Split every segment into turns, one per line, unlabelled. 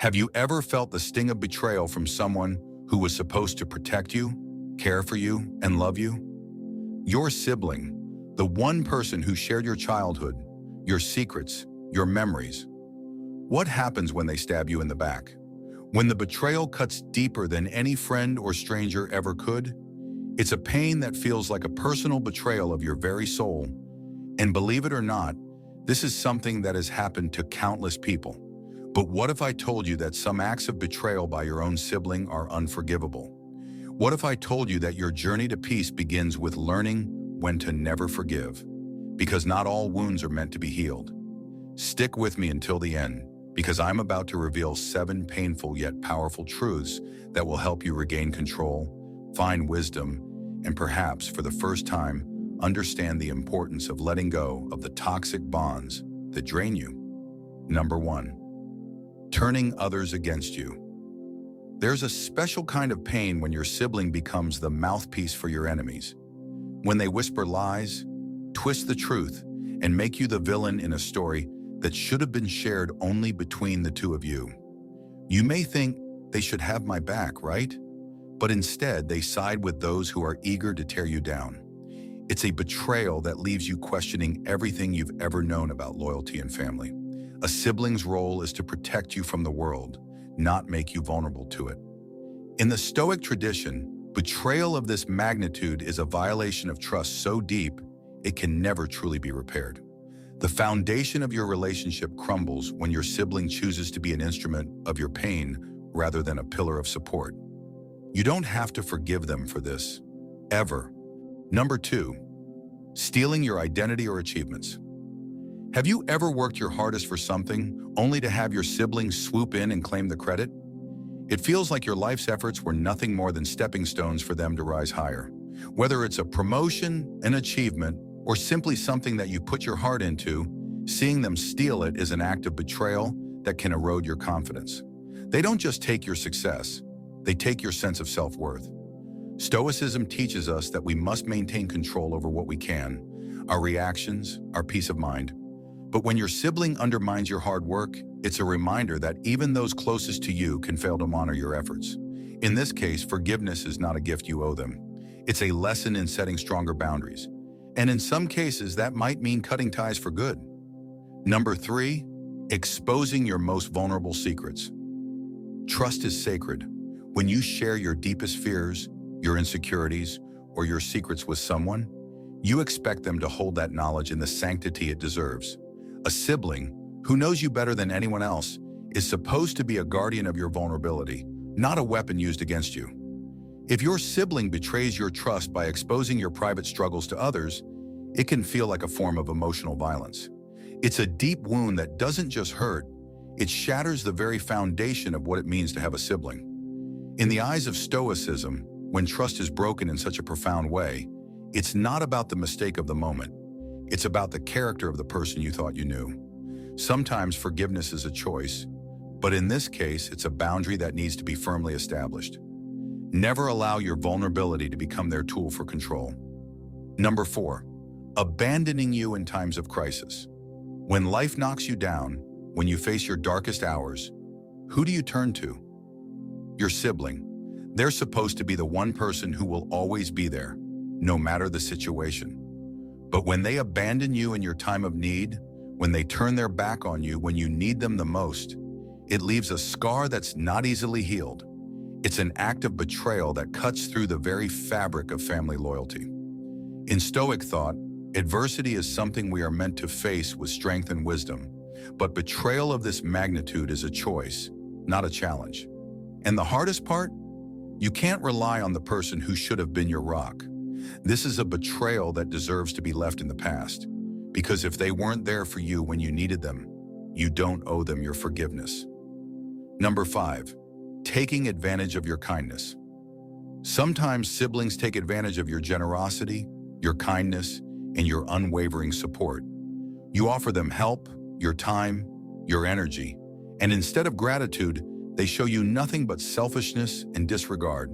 Have you ever felt the sting of betrayal from someone who was supposed to protect you, care for you, and love you? Your sibling, the one person who shared your childhood, your secrets, your memories. What happens when they stab you in the back? When the betrayal cuts deeper than any friend or stranger ever could? It's a pain that feels like a personal betrayal of your very soul. And believe it or not, this is something that has happened to countless people. But what if I told you that some acts of betrayal by your own sibling are unforgivable? What if I told you that your journey to peace begins with learning when to never forgive? Because not all wounds are meant to be healed. Stick with me until the end, because I'm about to reveal 7 painful yet powerful truths that will help you regain control, find wisdom, and perhaps, for the first time, understand the importance of letting go of the toxic bonds that drain you. Number 1. Turning others against you. There's a special kind of pain when your sibling becomes the mouthpiece for your enemies. When they whisper lies, twist the truth, and make you the villain in a story that should have been shared only between the two of you. You may think they should have my back, right? But instead, they side with those who are eager to tear you down. It's a betrayal that leaves you questioning everything you've ever known about loyalty and family. A sibling's role is to protect you from the world, not make you vulnerable to it. In the Stoic tradition, betrayal of this magnitude is a violation of trust so deep, it can never truly be repaired. The foundation of your relationship crumbles when your sibling chooses to be an instrument of your pain rather than a pillar of support. You don't have to forgive them for this, ever. Number 2, stealing your identity or achievements. Have you ever worked your hardest for something only to have your siblings swoop in and claim the credit? It feels like your life's efforts were nothing more than stepping stones for them to rise higher. Whether it's a promotion, an achievement, or simply something that you put your heart into, seeing them steal it is an act of betrayal that can erode your confidence. They don't just take your success, they take your sense of self-worth. Stoicism teaches us that we must maintain control over what we can, our reactions, our peace of mind. But when your sibling undermines your hard work, it's a reminder that even those closest to you can fail to honor your efforts. In this case, forgiveness is not a gift you owe them. It's a lesson in setting stronger boundaries. And in some cases, that might mean cutting ties for good. Number 3, exposing your most vulnerable secrets. Trust is sacred. When you share your deepest fears, your insecurities, or your secrets with someone, you expect them to hold that knowledge in the sanctity it deserves. A sibling, who knows you better than anyone else, is supposed to be a guardian of your vulnerability, not a weapon used against you. If your sibling betrays your trust by exposing your private struggles to others, it can feel like a form of emotional violence. It's a deep wound that doesn't just hurt, it shatters the very foundation of what it means to have a sibling. In the eyes of Stoicism, when trust is broken in such a profound way, it's not about the mistake of the moment. It's about the character of the person you thought you knew. Sometimes forgiveness is a choice, but in this case, it's a boundary that needs to be firmly established. Never allow your vulnerability to become their tool for control. Number 4, abandoning you in times of crisis. When life knocks you down, when you face your darkest hours, who do you turn to? Your sibling. They're supposed to be the one person who will always be there, no matter the situation. But when they abandon you in your time of need, when they turn their back on you when you need them the most, it leaves a scar that's not easily healed. It's an act of betrayal that cuts through the very fabric of family loyalty. In Stoic thought, adversity is something we are meant to face with strength and wisdom, but betrayal of this magnitude is a choice, not a challenge. And the hardest part? You can't rely on the person who should have been your rock. This is a betrayal that deserves to be left in the past, because if they weren't there for you when you needed them, you don't owe them your forgiveness. Number 5, taking advantage of your kindness. Sometimes siblings take advantage of your generosity, your kindness, and your unwavering support. You offer them help, your time, your energy, and instead of gratitude, they show you nothing but selfishness and disregard.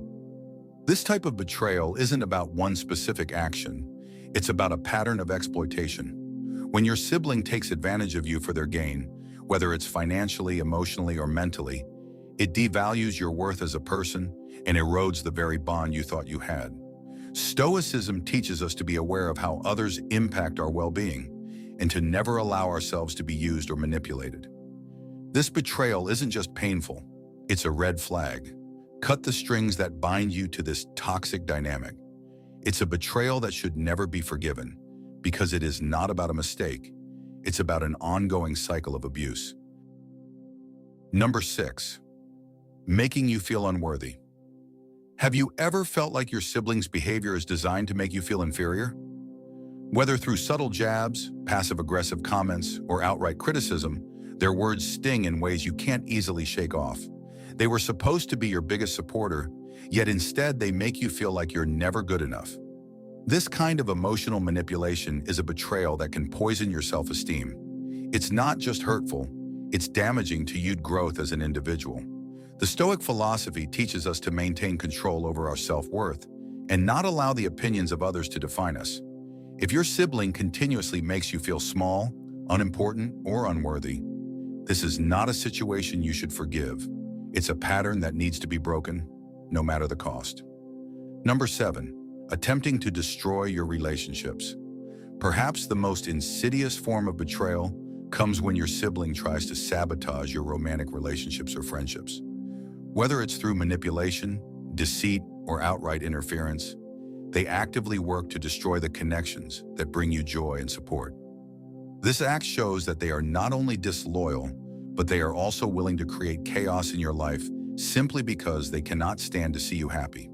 This type of betrayal isn't about one specific action. It's about a pattern of exploitation. When your sibling takes advantage of you for their gain, whether it's financially, emotionally, or mentally, It devalues your worth as a person and erodes the very bond you thought you had. Stoicism teaches us to be aware of how others impact our well-being and to never allow ourselves to be used or manipulated. This betrayal isn't just painful, it's a red flag. Cut the strings that bind you to this toxic dynamic. It's a betrayal that should never be forgiven because it is not about a mistake. It's about an ongoing cycle of abuse. Number 6, making you feel unworthy. Have you ever felt like your sibling's behavior is designed to make you feel inferior? Whether through subtle jabs, passive-aggressive comments, or outright criticism, their words sting in ways you can't easily shake off. They were supposed to be your biggest supporter, yet instead they make you feel like you're never good enough. This kind of emotional manipulation is a betrayal that can poison your self-esteem. It's not just hurtful, it's damaging to your growth as an individual. The Stoic philosophy teaches us to maintain control over our self-worth and not allow the opinions of others to define us. If your sibling continuously makes you feel small, unimportant, or unworthy, this is not a situation you should forgive. It's a pattern that needs to be broken, no matter the cost. Number 7, attempting to destroy your relationships. Perhaps the most insidious form of betrayal comes when your sibling tries to sabotage your romantic relationships or friendships. Whether it's through manipulation, deceit, or outright interference, they actively work to destroy the connections that bring you joy and support. This act shows that they are not only disloyal, but they are also willing to create chaos in your life simply because they cannot stand to see you happy.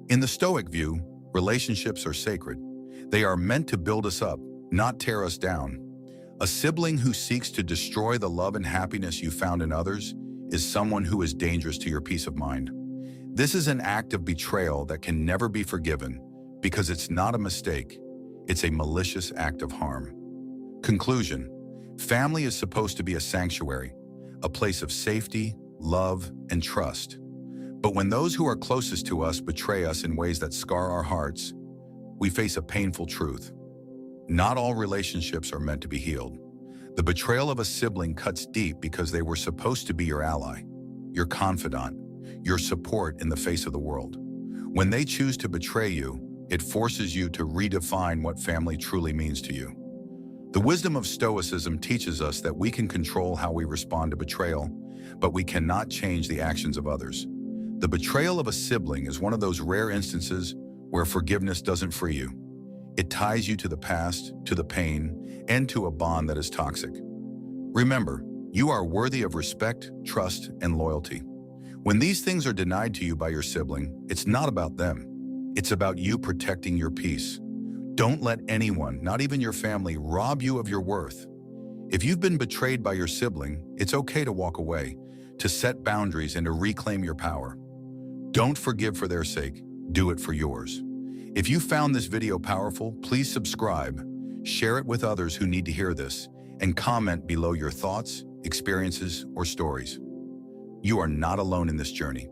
In the Stoic view, relationships are sacred. They are meant to build us up, not tear us down. A sibling who seeks to destroy the love and happiness you found in others is someone who is dangerous to your peace of mind. This is an act of betrayal that can never be forgiven because it's not a mistake, it's a malicious act of harm. Conclusion: family is supposed to be a sanctuary, a place of safety, love, and trust. But when those who are closest to us betray us in ways that scar our hearts, we face a painful truth. Not all relationships are meant to be healed. The betrayal of a sibling cuts deep because they were supposed to be your ally, your confidant, your support in the face of the world. When they choose to betray you, it forces you to redefine what family truly means to you. The wisdom of Stoicism teaches us that we can control how we respond to betrayal, but we cannot change the actions of others. The betrayal of a sibling is one of those rare instances where forgiveness doesn't free you. It ties you to the past, to the pain, and to a bond that is toxic. Remember, you are worthy of respect, trust, and loyalty. When these things are denied to you by your sibling, it's not about them. It's about you protecting your peace. Don't let anyone, not even your family, rob you of your worth. If you've been betrayed by your sibling, it's okay to walk away, to set boundaries, and to reclaim your power. Don't forgive for their sake, do it for yours. If you found this video powerful, please subscribe, share it with others who need to hear this, and comment below your thoughts, experiences, or stories. You are not alone in this journey.